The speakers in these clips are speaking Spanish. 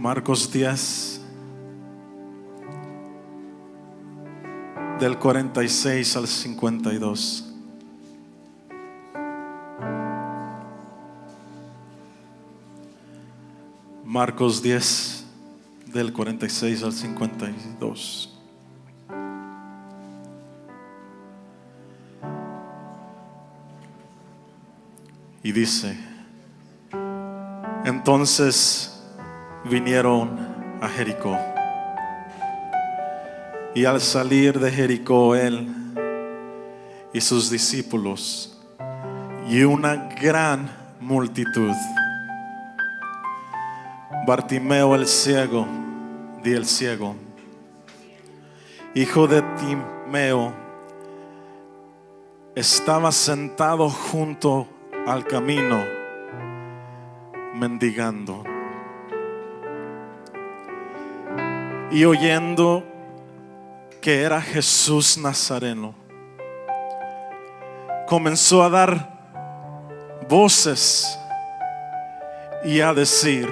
Marcos 10, del 46 al 52. Marcos 10, del 46 al 52. Y dice: entonces vinieron a Jericó. Y al salir de Jericó, él y sus discípulos y una gran multitud, Bartimeo el ciego, hijo de Timeo, estaba sentado junto al camino mendigando. Y oyendo que era Jesús Nazareno, comenzó a dar voces y a decir: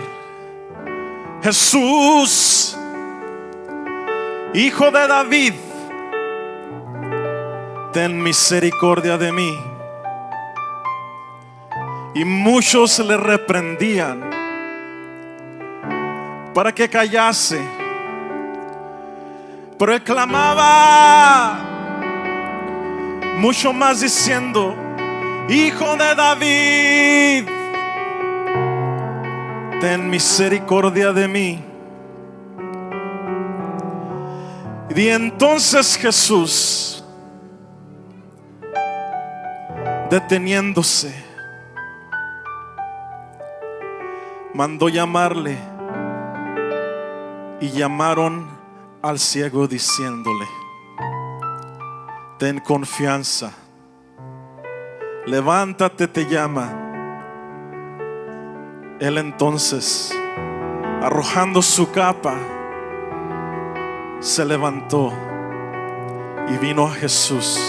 Jesús, hijo de David, ten misericordia de mí. Y muchos le reprendían para que callase, pero él clamaba mucho más diciendo: Hijo de David, ten misericordia de mí. Y entonces Jesús, deteniéndose, mandó llamarle, y llamaron al ciego diciéndole: ten confianza, levántate, te llama. Él entonces, arrojando su capa, se levantó y vino a Jesús.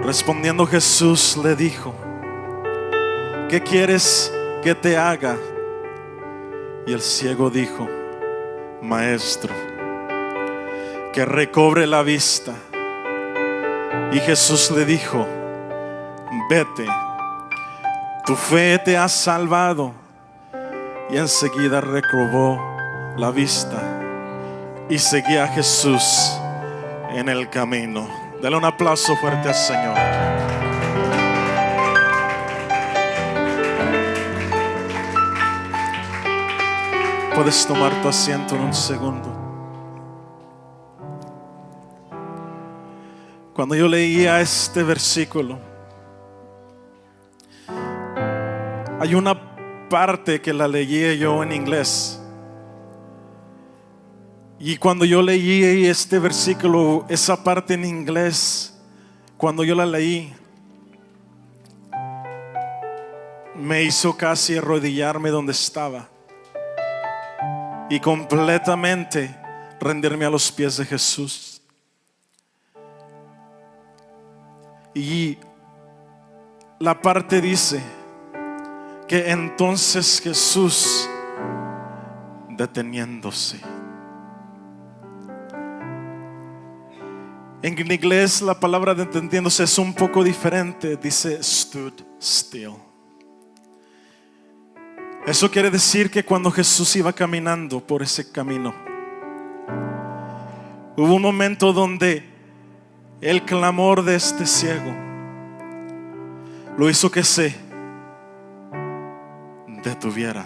Respondiendo Jesús le dijo: ¿qué quieres que te haga? Y el ciego dijo: Maestro, que recobre la vista. Y Jesús le dijo: vete, tu fe te ha salvado. Y enseguida recobró la vista y seguía a Jesús en el camino. Dale un aplauso fuerte al Señor. Puedes tomar tu asiento en un segundo. Cuando yo leía este versículo, hay una parte que la leí yo en inglés. Y cuando yo leí este versículo, esa parte en inglés, cuando yo la leí, me hizo casi arrodillarme donde estaba y completamente rendirme a los pies de Jesús. Y la parte dice que entonces Jesús, deteniéndose. En inglés la palabra deteniéndose es un poco diferente. Dice stood still. Eso quiere decir que cuando Jesús iba caminando por ese camino, hubo un momento donde el clamor de este ciego lo hizo que se detuviera,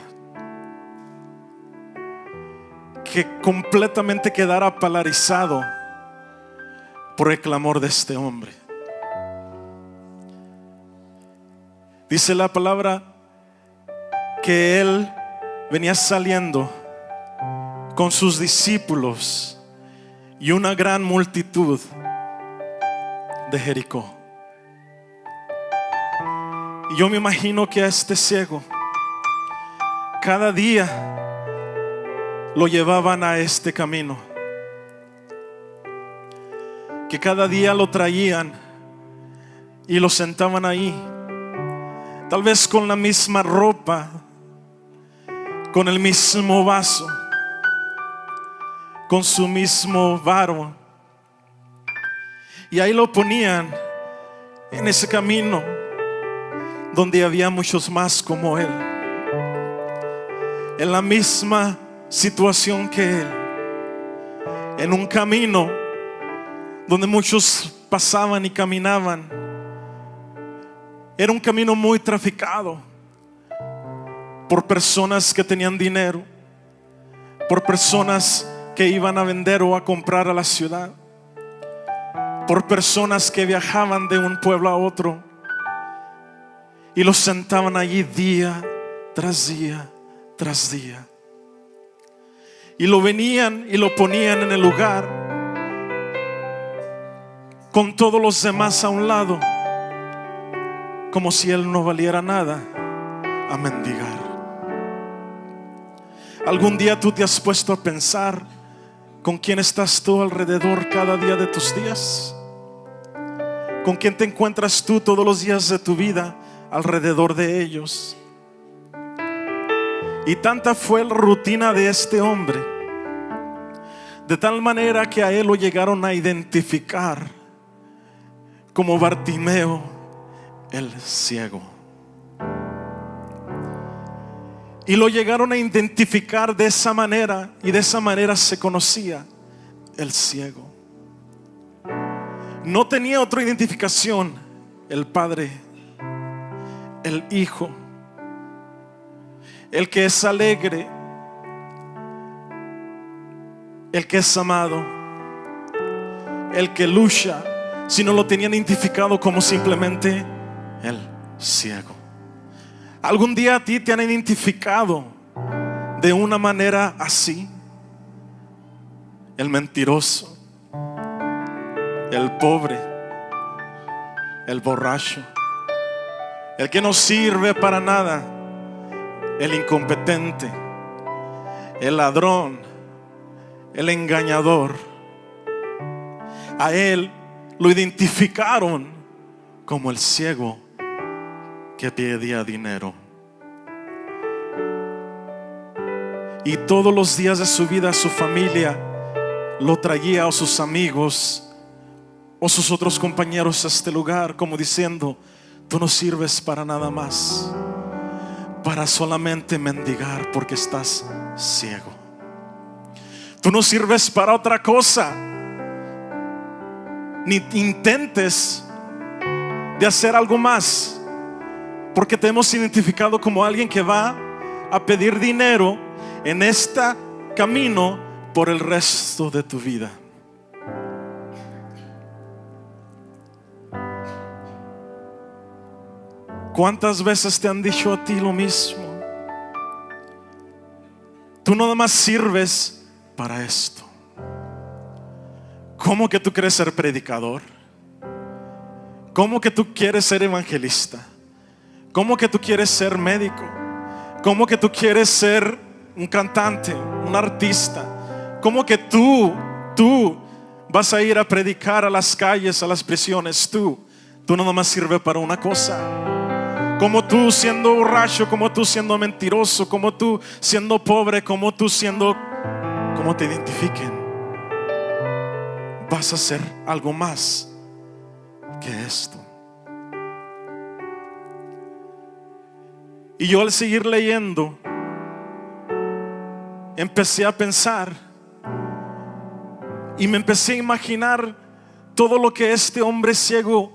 que completamente quedara paralizado por el clamor de este hombre. Dice la palabra que él venía saliendo con sus discípulos y una gran multitud de Jericó. Y yo me imagino que a este ciego cada día lo llevaban a este camino, que cada día lo traían y lo sentaban ahí, tal vez con la misma ropa, con el mismo vaso, con su mismo varo. Y ahí lo ponían en ese camino donde había muchos más como él, en la misma situación que él, en un camino donde muchos pasaban y caminaban. Era un camino muy traficado por personas que tenían dinero, por personas que iban a vender o a comprar a la ciudad, por personas que viajaban de un pueblo a otro y los sentaban allí día tras día tras día, y lo venían y lo ponían en el lugar con todos los demás a un lado, como si él no valiera nada, a mendigar. ¿Algún día tú te has puesto a pensar con quién estás tú alrededor cada día de tus días? ¿Con quién te encuentras tú todos los días de tu vida alrededor de ellos? Y tanta fue la rutina de este hombre, de tal manera que a él lo llegaron a identificar como Bartimeo el ciego. Y lo llegaron a identificar de esa manera, y de esa manera se conocía el ciego. No tenía otra identificación el Padre, el Hijo, el que es alegre, el que es amado, el que lucha, sino lo tenían identificado como simplemente el ciego. ¿Algún día a ti te han identificado de una manera así? El mentiroso, el pobre, el borracho, el que no sirve para nada, el incompetente, el ladrón, el engañador. A él lo identificaron como el ciego que pedía dinero. Y todos los días de su vida su familia lo traía, o sus amigos o sus otros compañeros, a este lugar, como diciendo: tú no sirves para nada más, para solamente mendigar, porque estás ciego. Tú no sirves para otra cosa, ni intentes de hacer algo más, porque te hemos identificado como alguien que va a pedir dinero en este camino por el resto de tu vida. ¿Cuántas veces te han dicho a ti lo mismo? Tú nada más sirves para esto. ¿Cómo que tú quieres ser predicador? ¿Cómo que tú quieres ser evangelista? ¿Cómo que tú quieres ser médico? ¿Cómo que tú quieres ser un cantante, un artista? ¿Cómo que tú vas a ir a predicar a las calles, a las prisiones? Tú nada más sirves para una cosa. Como tú siendo borracho, como tú siendo mentiroso, como tú siendo pobre, como tú siendo, como te identifiquen, vas a hacer algo más que esto. Y yo, al seguir leyendo, empecé a pensar y me empecé a imaginar todo lo que este hombre ciego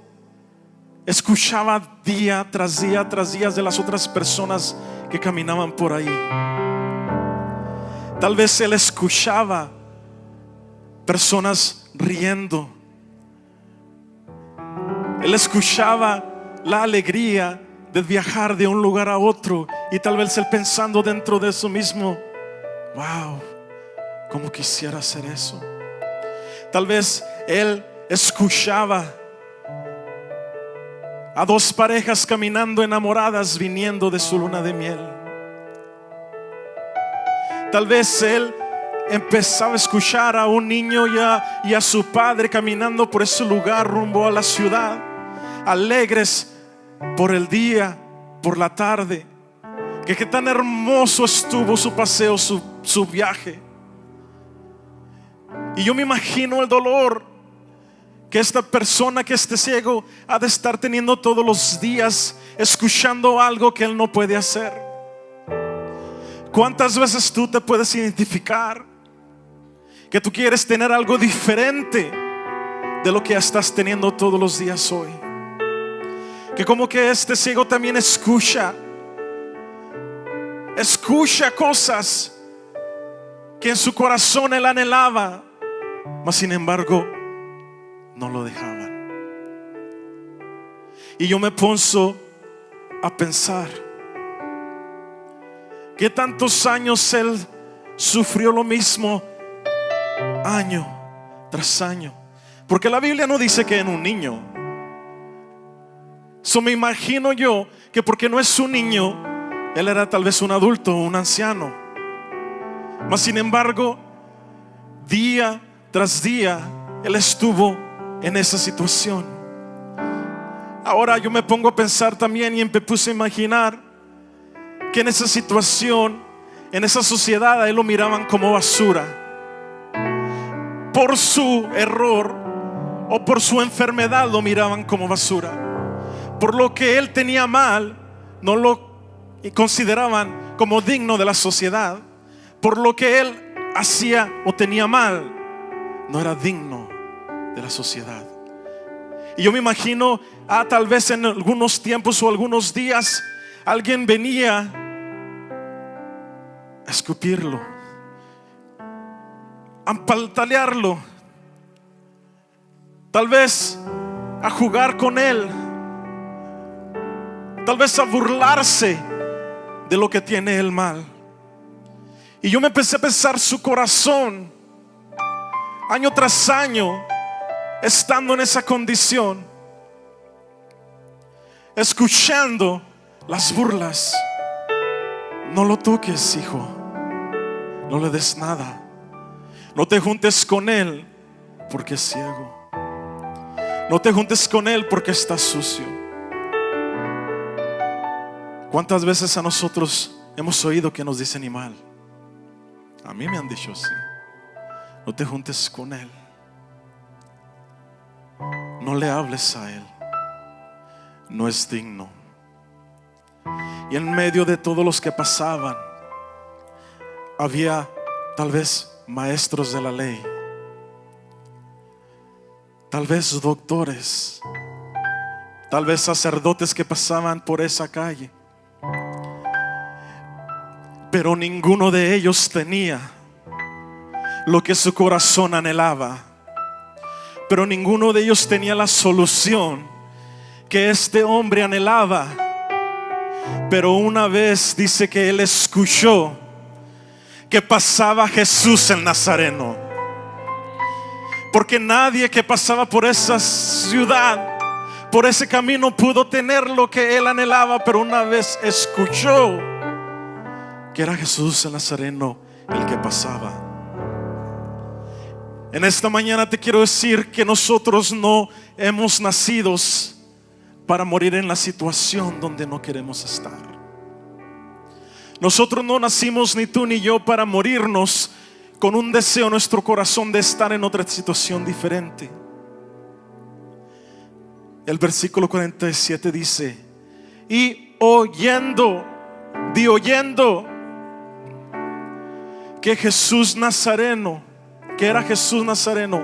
escuchaba día tras día tras día de las otras personas que caminaban por ahí. Tal vez él escuchaba personas riendo. Él escuchaba la alegría de viajar de un lugar a otro, y tal vez él pensando dentro de eso mismo: wow, cómo quisiera hacer eso. Tal vez él escuchaba a dos parejas caminando enamoradas viniendo de su luna de miel. Tal vez él empezaba a escuchar a un niño y a su padre caminando por ese lugar rumbo a la ciudad, alegres por el día, por la tarde, que qué tan hermoso estuvo su paseo, su viaje. Y yo me imagino el dolor que esta persona, que este ciego, ha de estar teniendo todos los días, escuchando algo que él no puede hacer. ¿Cuántas veces tú te puedes identificar que tú quieres tener algo diferente de lo que estás teniendo todos los días hoy? Que como que este ciego también escucha cosas que en su corazón él anhelaba, mas sin embargo no lo dejaban. Y yo me pongo a pensar que tantos años él sufrió lo mismo, año tras año, porque la Biblia no dice que en un niño. Me imagino yo que porque no es un niño, él era tal vez un adulto, un anciano. Mas sin embargo, día tras día él estuvo en esa situación. Ahora yo me pongo a pensar también y me puse a imaginar que en esa situación, en esa sociedad, a él lo miraban como basura por su error, o por su enfermedad lo miraban como basura. Por lo que él tenía mal, no lo consideraban como digno de la sociedad. Por lo que él hacía o tenía mal, no era digno de la sociedad. Y yo me imagino, tal vez en algunos tiempos o algunos días, alguien venía a escupirlo, a patalearlo, tal vez a jugar con él, tal vez a burlarse de lo que tiene él mal. Y yo me empecé a pensar su corazón, año tras año, estando en esa condición, escuchando las burlas. No lo toques, hijo, no le des nada, no te juntes con él porque es ciego, no te juntes con él porque está sucio. ¿Cuántas veces a nosotros hemos oído que nos dicen y mal? A mí me han dicho así: no te juntes con él, no le hables a él, no es digno. Y en medio de todos los que pasaban, había tal vez maestros de la ley, tal vez doctores, tal vez sacerdotes que pasaban por esa calle, pero ninguno de ellos tenía lo que su corazón anhelaba. Pero ninguno de ellos tenía la solución que este hombre anhelaba. Pero una vez dice que él escuchó que pasaba Jesús el Nazareno, porque nadie que pasaba por esa ciudad, por ese camino, pudo tener lo que él anhelaba. Pero una vez escuchó que era Jesús el Nazareno el que pasaba. En esta mañana te quiero decir que nosotros no hemos nacido para morir en la situación donde no queremos estar. Nosotros no nacimos, ni tú ni yo, para morirnos con un deseo en nuestro corazón de estar en otra situación diferente. El versículo 47 dice: y oyendo que Jesús Nazareno, que era Jesús Nazareno,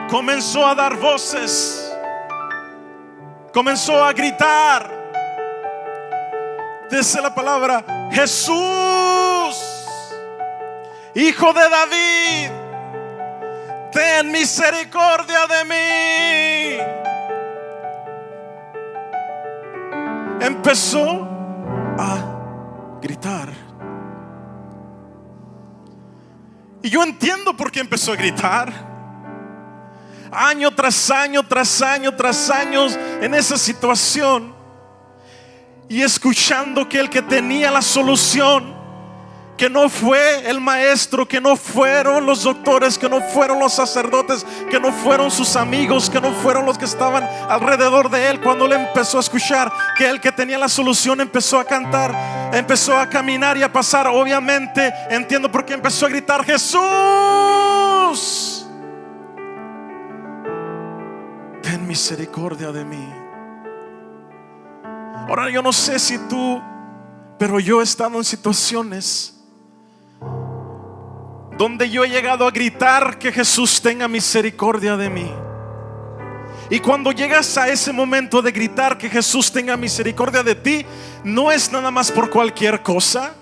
comenzó a dar voces, comenzó a gritar. Dice la palabra: Jesús, Hijo de David, ten misericordia de mí. Empezó a gritar. Y yo entiendo por qué empezó a gritar. Año tras año, tras año, tras años en esa situación, y escuchando que el que tenía la solución, que no fue el maestro, que no fueron los doctores, que no fueron los sacerdotes, que no fueron sus amigos, que no fueron los que estaban alrededor de él. Cuando él empezó a escuchar que el que tenía la solución empezó a cantar, empezó a caminar y a pasar. Obviamente entiendo por qué empezó a gritar: Jesús, ten misericordia de mí. Ahora yo no sé si tú, pero yo he estado en situaciones donde yo he llegado a gritar que Jesús tenga misericordia de mí. Y cuando llegas a ese momento de gritar que Jesús tenga misericordia de ti, no es nada más por cualquier cosa.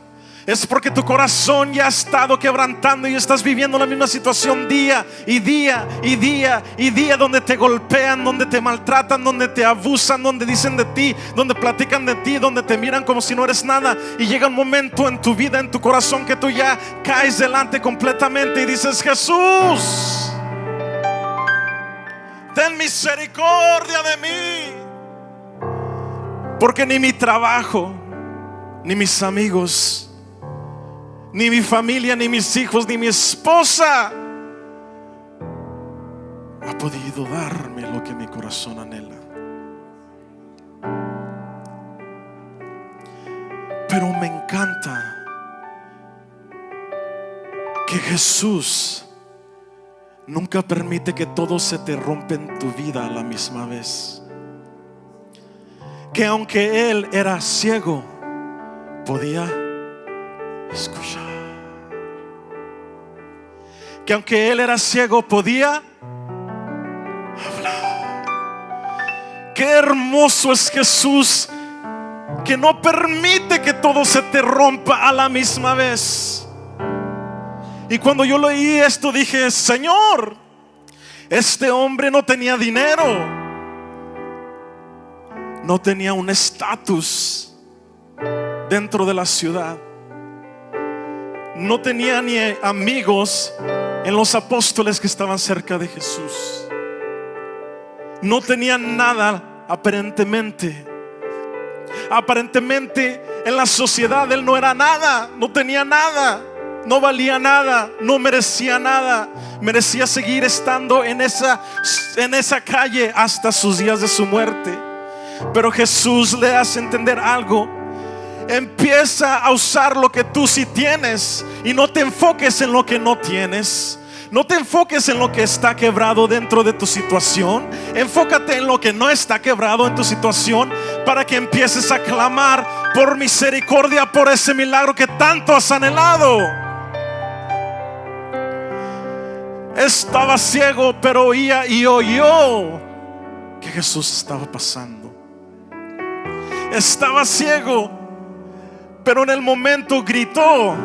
Es porque tu corazón ya ha estado quebrantando y estás viviendo la misma situación día y día y día y día, donde te golpean, donde te maltratan, donde te abusan, donde dicen de ti, donde platican de ti, donde te miran como si no eres nada. Y llega un momento en tu vida, en tu corazón, que tú ya caes delante completamente y dices: Jesús, ten misericordia de mí. Porque ni mi trabajo, ni mis amigos, ni mi familia, ni mis hijos, ni mi esposa ha podido darme lo que mi corazón anhela. Pero me encanta que Jesús nunca permite que todo se te rompa en tu vida a la misma vez. Que aunque Él era ciego, podía escuchar. Que aunque Él era ciego, podía hablar. Qué hermoso es Jesús, que no permite que todo se te rompa a la misma vez. Y cuando yo leí esto dije: Señor, este hombre no tenía dinero, no tenía un estatus dentro de la ciudad, no tenía ni amigos en los apóstoles que estaban cerca de Jesús, no tenía nada aparentemente. Aparentemente en la sociedad él no era nada, no tenía nada, no valía nada, no merecía nada. Merecía seguir estando en esa calle hasta sus días de su muerte. Pero Jesús le hace entender algo: empieza a usar lo que tú sí tienes y no te enfoques en lo que no tienes. No te enfoques en lo que está quebrado dentro de tu situación. Enfócate en lo que no está quebrado en tu situación, para que empieces a clamar por misericordia, por ese milagro que tanto has anhelado. Estaba ciego, pero oía y oyó que Jesús estaba pasando. Estaba ciego, pero en el momento gritó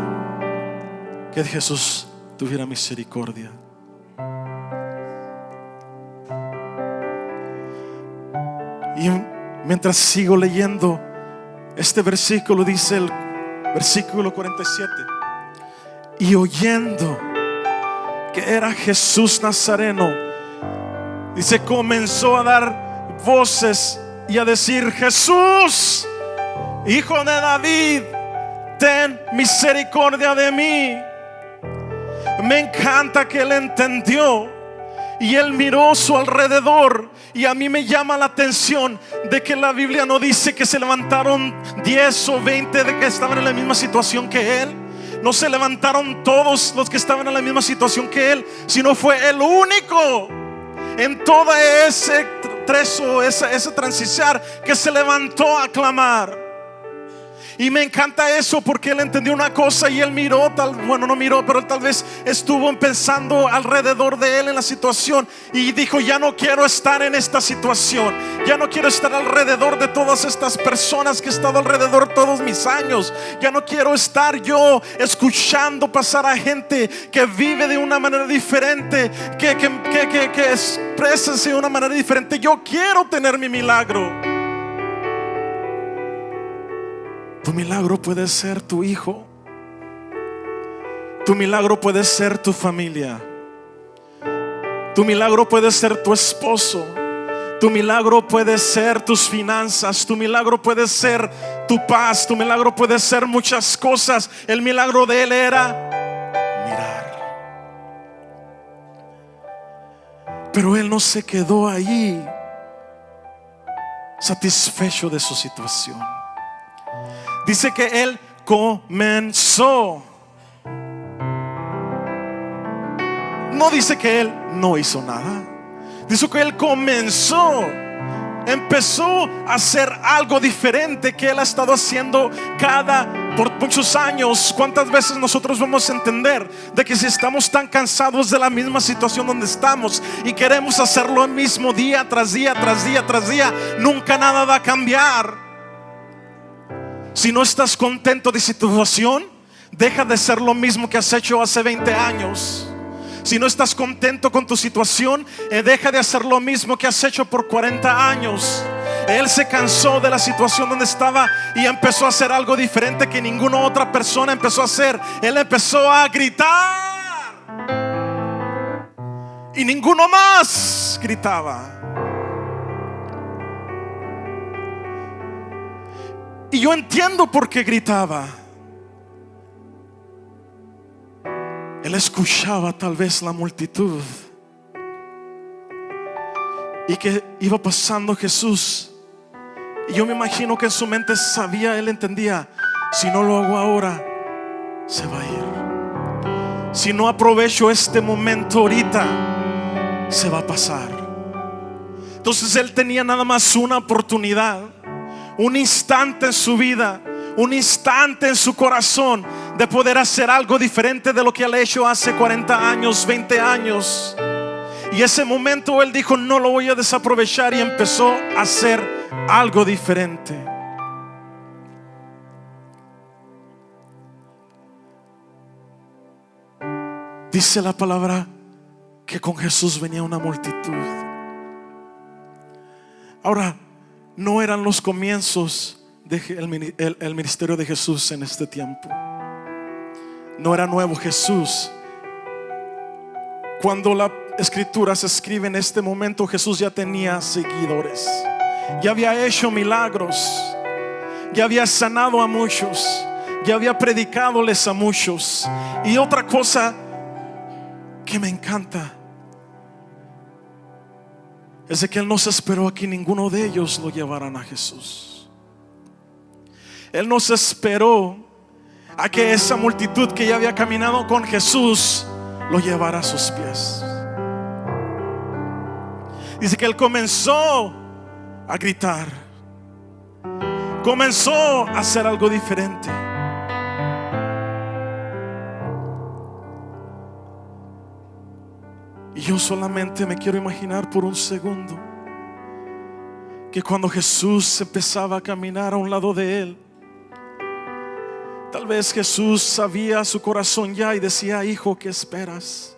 que Jesús tuviera misericordia. Y mientras sigo leyendo este versículo, dice el versículo 47: y oyendo que era Jesús Nazareno, dice, comenzó a dar voces y a decir: Jesús, Hijo de David, ten misericordia de mí. Me encanta que él entendió y él miró a su alrededor. Y a mí me llama la atención de que la Biblia no dice que se levantaron 10 o 20 de que estaban en la misma situación que él. No se levantaron todos los que estaban en la misma situación que él, sino fue el único en toda ese trecho, ese transitar, que se levantó a clamar. Y me encanta eso, porque él entendió una cosa y él miró, no miró, pero tal vez estuvo pensando alrededor de él en la situación y dijo: ya no quiero estar en esta situación, ya no quiero estar alrededor de todas estas personas que he estado alrededor todos mis años. Ya no quiero estar yo escuchando pasar a gente que vive de una manera diferente, que expresa de una manera diferente. Yo quiero tener mi milagro. Tu milagro puede ser tu hijo. Tu milagro puede ser tu familia. Tu milagro puede ser tu esposo. Tu milagro puede ser tus finanzas, tu milagro puede ser tu paz, tu milagro puede ser muchas cosas. El milagro de él era mirar. Pero él no se quedó ahí satisfecho de su situación. Dice que él comenzó. No dice que él no hizo nada. Dice que él empezó a hacer algo diferente que él ha estado haciendo por muchos años. ¿Cuántas veces nosotros vamos a entender de que si estamos tan cansados de la misma situación donde estamos y queremos hacer lo mismo día tras día, tras día, tras día, nunca nada va a cambiar? Si no estás contento de situación, deja de ser lo mismo que has hecho hace 20 años. Si no estás contento con tu situación, deja de hacer lo mismo que has hecho por 40 años. Él se cansó de la situación donde estaba y empezó a hacer algo diferente que ninguna otra persona empezó a hacer. Él empezó a gritar y ninguno más gritaba. Y yo entiendo por qué gritaba. Él escuchaba tal vez la multitud y que iba pasando Jesús. Y yo me imagino que en su mente sabía, él entendía: si no lo hago ahora, se va a ir. Si no aprovecho este momento ahorita, se va a pasar. Entonces él tenía nada más una oportunidad, un instante en su vida, un instante en su corazón de poder hacer algo diferente de lo que él ha hecho hace 40 años, 20 años. Y ese momento él dijo: no lo voy a desaprovechar, y empezó a hacer algo diferente. Dice la palabra que con Jesús venía una multitud. Ahora, no eran los comienzos del ministerio de Jesús en este tiempo. No era nuevo Jesús. Cuando la escritura se escribe en este momento, Jesús ya tenía seguidores, ya había hecho milagros, ya había sanado a muchos, ya había predicadoles a muchos. Y otra cosa que me encanta es de que Él no se esperó a que ninguno de ellos lo llevaran a Jesús. Él no se esperó a que esa multitud que ya había caminado con Jesús lo llevara a sus pies. Dice que Él comenzó a gritar, comenzó a hacer algo diferente. Y yo solamente me quiero imaginar por un segundo que cuando Jesús empezaba a caminar a un lado de Él, tal vez Jesús sabía su corazón ya y decía: hijo, ¿qué esperas?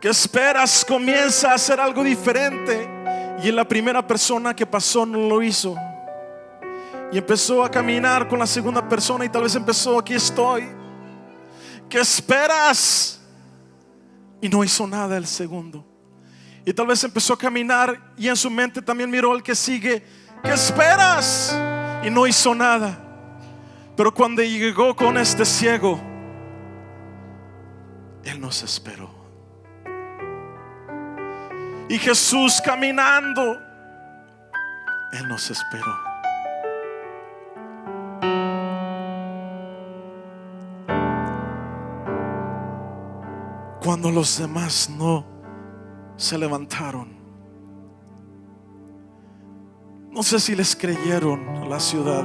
¿Qué esperas? Comienza a hacer algo diferente. Y la primera persona que pasó no lo hizo, y empezó a caminar con la segunda persona, y tal vez empezó: aquí estoy, ¿qué esperas? Y no hizo nada el segundo. Y tal vez empezó a caminar y en su mente también miró al que sigue: ¿qué esperas? Y no hizo nada. Pero cuando llegó con este ciego, Él no se esperó. Y Jesús caminando, Él no se esperó. Cuando los demás no se levantaron, no sé si les creyeron a la ciudad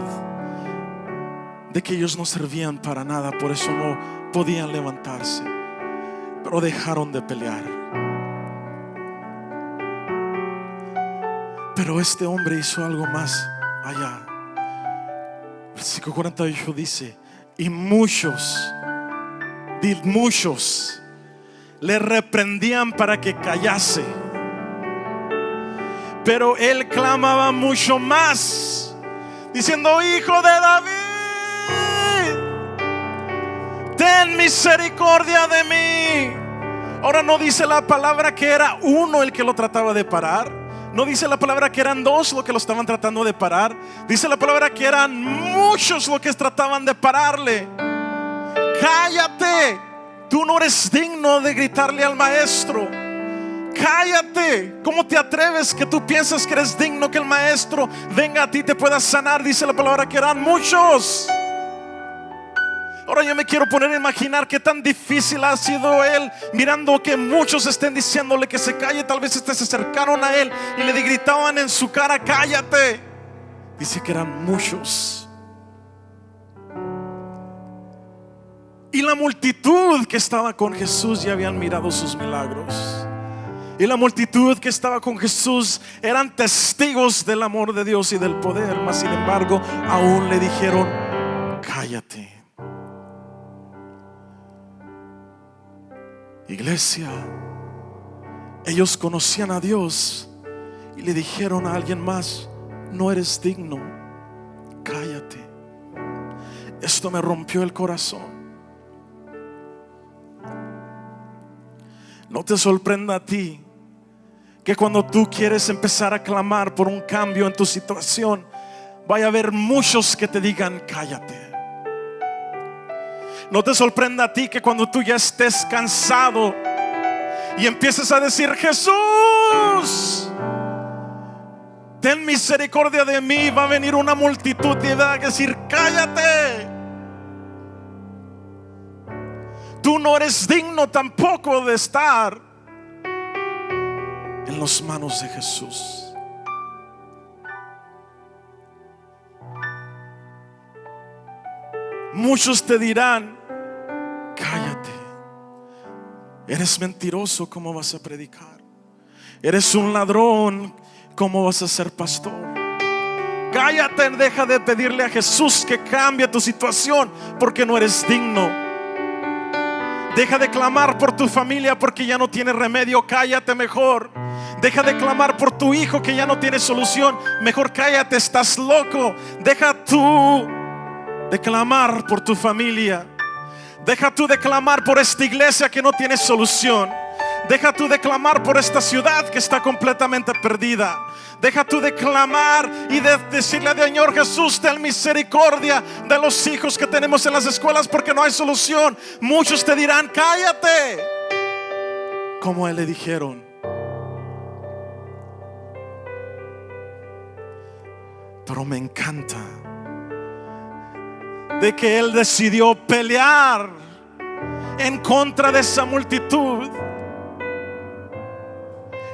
de que ellos no servían para nada, por eso no podían levantarse, pero dejaron de pelear. Pero este hombre hizo algo más allá. Versículo 48 dice: y muchos le reprendían para que callase, pero él clamaba mucho más, diciendo: hijo de David, ten misericordia de mí. Ahora no dice la palabra que era uno el que lo trataba de parar. No dice la palabra que eran dos los que lo estaban tratando de parar. Dice la palabra que eran muchos los que trataban de pararle. Cállate, tú no eres digno de gritarle al maestro. Cállate, ¿cómo te atreves que tú piensas que eres digno que el maestro venga a ti y te pueda sanar? Dice la palabra que eran muchos. Ahora yo me quiero poner a imaginar qué tan difícil ha sido él, mirando que muchos estén diciéndole que se calle. Tal vez se acercaron a él y le gritaban en su cara: cállate. Dice que eran muchos. Y la multitud que estaba con Jesús ya habían mirado sus milagros. Y la multitud que estaba con Jesús eran testigos del amor de Dios y del poder. Mas sin embargo aún le dijeron: cállate. Iglesia, ellos conocían a Dios y le dijeron a alguien más: no eres digno, cállate. Esto me rompió el corazón. No te sorprenda a ti que cuando tú quieres empezar a clamar por un cambio en tu situación, vaya a haber muchos que te digan: cállate. No te sorprenda a ti que cuando tú ya estés cansado y empieces a decir: Jesús, ten misericordia de mí, va a venir una multitud y va a decir: cállate. Tú no eres digno tampoco de estar en las manos de Jesús. Muchos te dirán: cállate, eres mentiroso, ¿cómo vas a predicar? Eres un ladrón, ¿cómo vas a ser pastor? Cállate, deja de pedirle a Jesús que cambie tu situación porque no eres digno. Deja de clamar por tu familia porque ya no tiene remedio, cállate mejor. Deja de clamar por tu hijo que ya no tiene solución, mejor cállate, estás loco. Deja tú de clamar por tu familia. Deja tú de clamar por esta iglesia que no tiene solución. Deja tú de clamar por esta ciudad que está completamente perdida. Deja tú de clamar y de decirle al Señor: Jesús, ten misericordia de los hijos que tenemos en las escuelas porque no hay solución. Muchos te dirán: cállate, como a él le dijeron. Pero me encanta de que él decidió pelear en contra de esa multitud.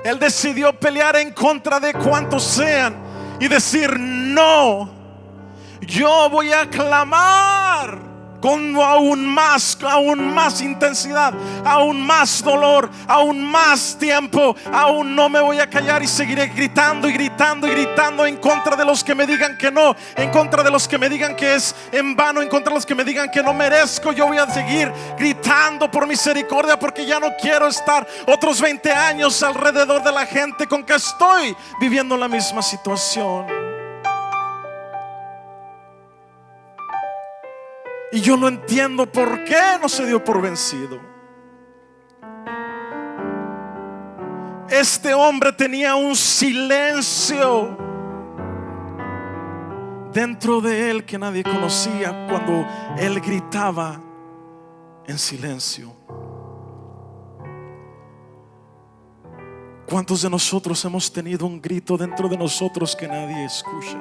Él decidió pelear en contra de cuantos sean y decir: no, yo voy a clamar con aún más intensidad, aún más dolor, aún más tiempo. Aún no me voy a callar y seguiré gritando y gritando y gritando en contra de los que me digan que no, en contra de los que me digan que es en vano, en contra de los que me digan que no merezco. Yo voy a seguir gritando por misericordia porque ya no quiero estar otros 20 años alrededor de la gente con que estoy viviendo la misma situación. Y yo no entiendo por qué no se dio por vencido. Este hombre tenía un silencio dentro de él que nadie conocía cuando él gritaba en silencio. ¿Cuántos de nosotros hemos tenido un grito dentro de nosotros que nadie escucha?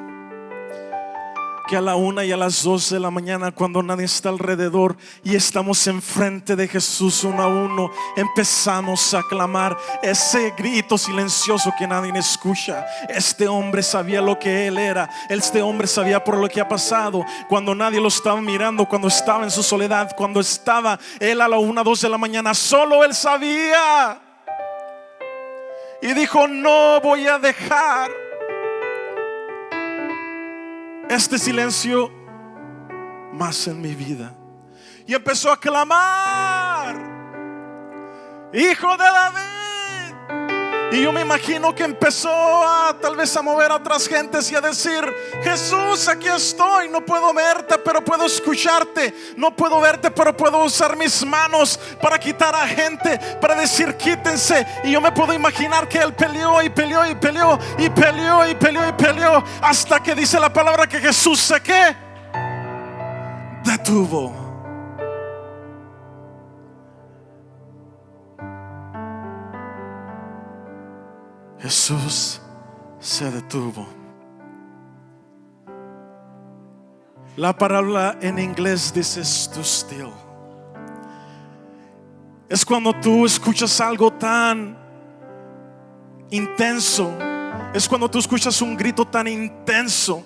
Que a la 1 y a las 2 de la mañana, cuando nadie está alrededor y estamos enfrente de Jesús uno a uno, empezamos a clamar ese grito silencioso que nadie escucha. Este hombre sabía lo que él era. Este hombre sabía por lo que ha pasado. Cuando nadie lo estaba mirando, cuando estaba en su soledad, cuando estaba él a la 1, 2 de la mañana, solo él sabía. Y dijo: no voy a dejar este silencio más en mi vida. Y empezó a clamar: Hijo de David, Y yo me imagino que empezó a tal vez a mover a otras gentes y a decir: Jesús, aquí estoy, no puedo verte, pero puedo escucharte. No puedo verte, pero puedo usar mis manos para quitar a gente, para decir quítense. Y yo me puedo imaginar que él peleó y peleó y peleó y peleó y peleó y peleó, hasta que dice la palabra que Jesús se ¿qué? Detuvo. Jesús se detuvo. La palabra en inglés dice stood still. Es cuando tú escuchas algo tan intenso, es cuando tú escuchas un grito tan intenso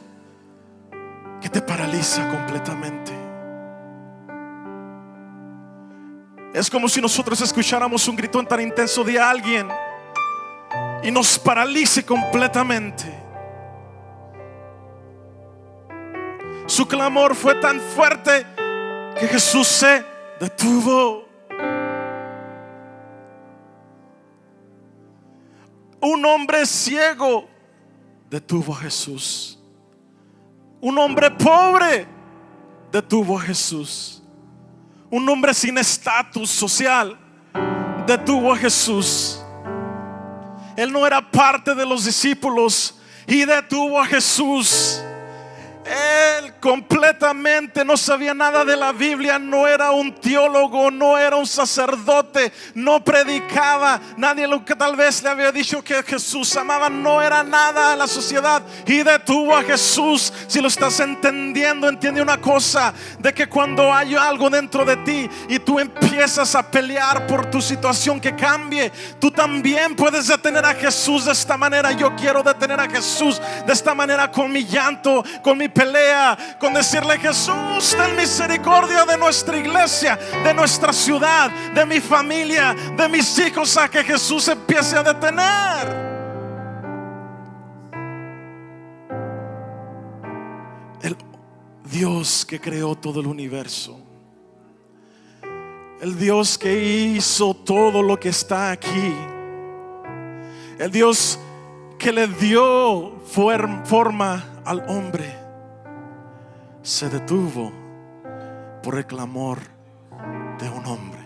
que te paraliza completamente. Es como si nosotros escucháramos un grito tan intenso de alguien y nos paralice completamente. Su clamor fue tan fuerte que Jesús se detuvo. Un hombre ciego detuvo a Jesús. Un hombre pobre detuvo a Jesús. Un hombre sin estatus social detuvo a Jesús. Él no era parte de los discípulos y detuvo a Jesús. Él completamente no sabía nada de la Biblia, no era un teólogo, no era un sacerdote, no predicaba. Nadie lo que tal vez le había dicho que Jesús amaba, no era nada a la sociedad y detuvo a Jesús. Si lo estás entendiendo, entiende una cosa: de que cuando hay algo dentro de ti y tú empiezas a pelear por tu situación que cambie, tú también puedes detener a Jesús de esta manera. Yo quiero detener a Jesús de esta manera, con mi llanto, con mi pelea, con decirle: Jesús, ten misericordia de nuestra iglesia, de nuestra ciudad, de mi familia, de mis hijos, a que Jesús empiece a detener. El Dios que creó todo el universo, el Dios que hizo todo lo que está aquí, el Dios que le dio forma al hombre, se detuvo por el clamor de un hombre.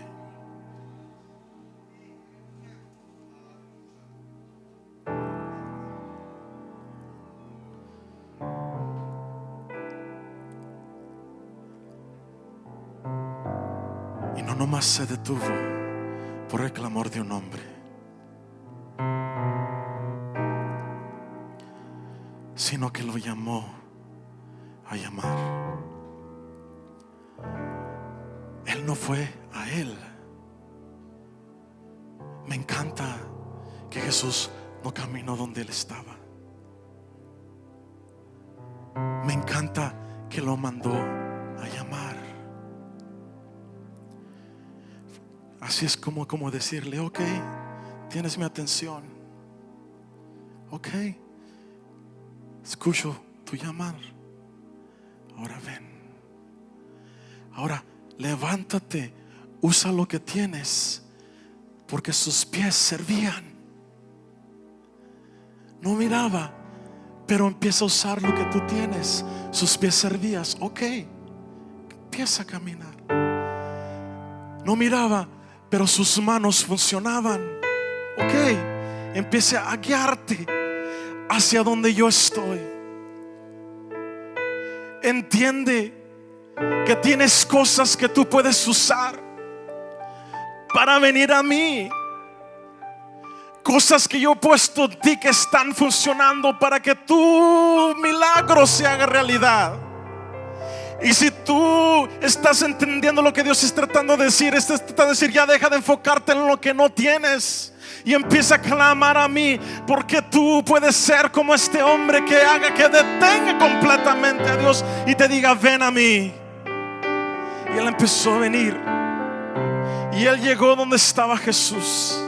Y no nomás se detuvo por el clamor de un hombre, sino que lo llamó a llamar. Él no fue a él. Me encanta que Jesús no caminó donde él estaba. Me encanta que lo mandó a llamar. Así es como decirle: ok, tienes mi atención, ok, escucho tu llamar. Ahora ven, ahora levántate, usa lo que tienes, porque sus pies servían. No miraba, pero empieza a usar lo que tú tienes. Sus pies servían, ok, empieza a caminar. No miraba, pero sus manos funcionaban, ok, empieza a guiarte hacia donde yo estoy. Entiende que tienes cosas que tú puedes usar para venir a mí. Cosas que yo he puesto en ti que están funcionando para que tu milagro se haga realidad. Y si tú estás entendiendo lo que Dios está tratando de decir, está tratando de decir: ya deja de enfocarte en lo que no tienes y empieza a clamar a mí, porque tú puedes ser como este hombre que haga que detenga completamente a Dios y te diga: ven a mí. Y él empezó a venir y él llegó donde estaba Jesús.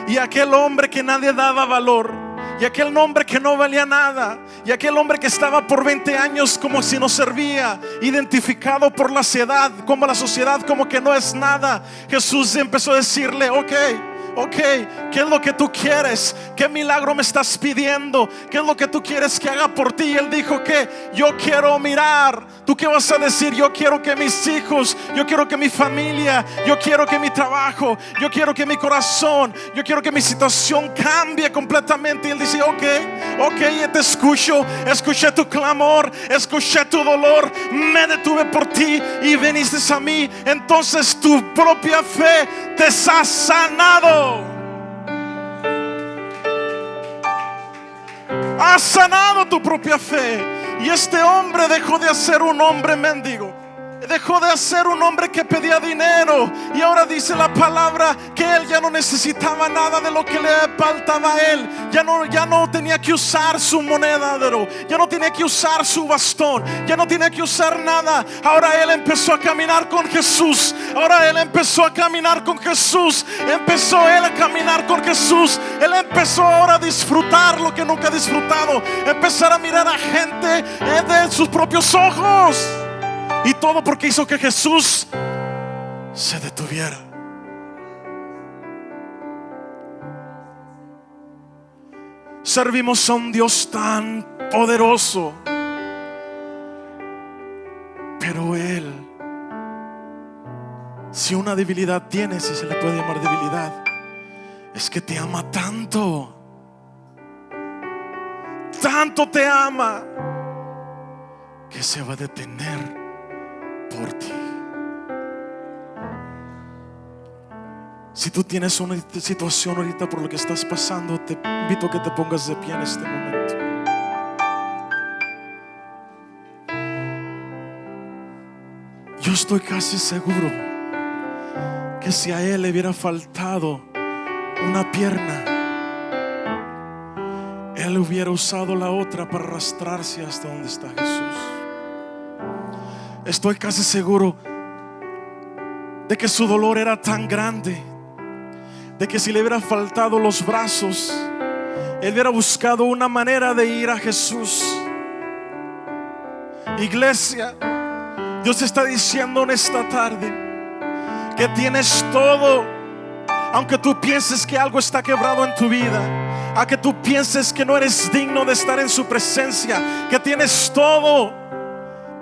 Y aquel hombre que nadie daba valor, y aquel hombre que no valía nada, y aquel hombre que estaba por 20 años como si no servía, identificado por la sociedad, como que no es nada, Jesús empezó a decirle: ok, Ok, ¿qué es lo que tú quieres? ¿Qué milagro me estás pidiendo? ¿Qué es lo que tú quieres que haga por ti? Y él dijo que yo quiero mirar. ¿Tú qué vas a decir? Yo quiero que mis hijos, yo quiero que mi familia, yo quiero que mi trabajo, yo quiero que mi corazón, yo quiero que mi situación cambie completamente. Y él dice, ok, te escucho, escuché tu clamor, escuché tu dolor, me detuve por ti y viniste a mí. Entonces tu propia fe te ha sanado. Has sanado tu propia fe. Y este hombre dejó de ser un hombre mendigo, dejó de ser un hombre que pedía dinero, y ahora dice la palabra que él ya no necesitaba nada de lo que le faltaba a él. Ya no tenía que usar su moneda de oro, ya no tenía que usar su bastón, ya no tenía que usar nada. Ahora él empezó a caminar con Jesús. Ahora él empezó a caminar con Jesús. Empezó él a caminar con Jesús. Él empezó ahora a disfrutar lo que nunca ha disfrutado. Empezar a mirar a gente de sus propios ojos. Y todo porque hizo que Jesús se detuviera. Servimos a un Dios tan poderoso, pero Él, si una debilidad tiene, si se le puede llamar debilidad, es que te ama tanto. Tanto te ama que se va a detener por ti. Si tú tienes una situación ahorita por lo que estás pasando, te invito a que te pongas de pie en este momento. Yo estoy casi seguro que si a él le hubiera faltado una pierna, él hubiera usado la otra para arrastrarse hasta donde está Jesús. Estoy casi seguro de que su dolor era tan grande, de que si le hubiera faltado los brazos, él hubiera buscado una manera de ir a Jesús. Iglesia, Dios está diciendo en esta tarde que tienes todo. Aunque tú pienses que algo está quebrado en tu vida, a que tú pienses que no eres digno de estar en su presencia, que tienes todo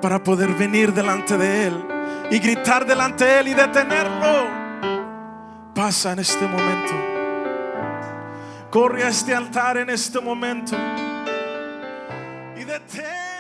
para poder venir delante de Él y gritar delante de Él y detenerlo. Pasa en este momento, corre a este altar en este momento y detén.